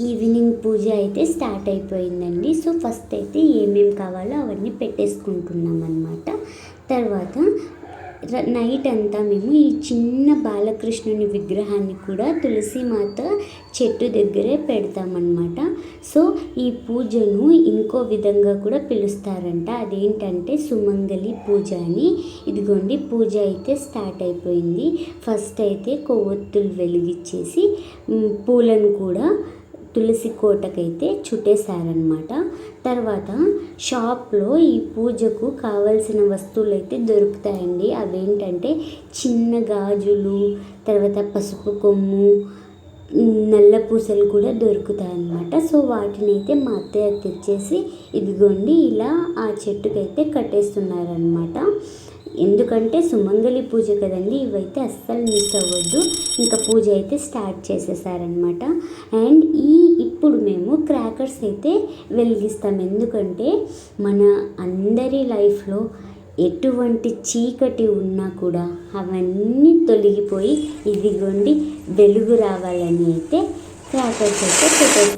Evening పూజ అయితే start అయిపోయిందండి. So first అయితే ఏమేమి కావాలో అవన్నీ పెట్టేసుకుంటున్నాం అన్నమాట. తర్వాత నైట్ అంతా మేము ఈ చిన్న బాలకృష్ణుని విగ్రహాన్ని కూడా తులసి మాత చెట్టు దగ్గరే పెడతామన్నమాట. సో ఈ పూజను ఇంకో విధంగా కూడా పిలుస్తారంట. అదేంటంటే సుమంగళి పూజ అని. ఇదిగోండి పూజ అయితే స్టార్ట్ అయిపోయింది. ఫస్ట్ అయితే కొవ్వొత్తులు వెలిగించేసి పూలను కూడా తులసి కోటకైతే చుట్టేశారనమాట. తర్వాత షాప్లో ఈ పూజకు కావాల్సిన వస్తువులు అయితే దొరుకుతాయండి. అవేంటంటే చిన్న గాజులు, తర్వాత పసుపు కొమ్ము, నల్ల పూసలు కూడా దొరుకుతాయి అన్నమాట. సో వాటిని అయితే మా అత్తయ్య తెచ్చేసి ఇదిగోండి ఇలా ఆ చెట్టుకైతే కట్టేస్తున్నారనమాట. ఎందుకంటే సుమంగళి పూజ కదండి, ఇవైతే అస్సలు మిస్ అవ్వద్దు. ఇంకా పూజ అయితే స్టార్ట్ చేసేసారనమాట. అండ్ ఇప్పుడు మేము క్రాకర్స్ అయితే వెలిగిస్తాం. ఎందుకంటే మన అందరి లైఫ్లో ఎటువంటి చీకటి ఉన్నా కూడా అవన్నీ తొలగిపోయి ఇదిగోండి వెలుగు రావాలని అయితే క్రాకర్స్ అయితే పెట్టేస్తాం.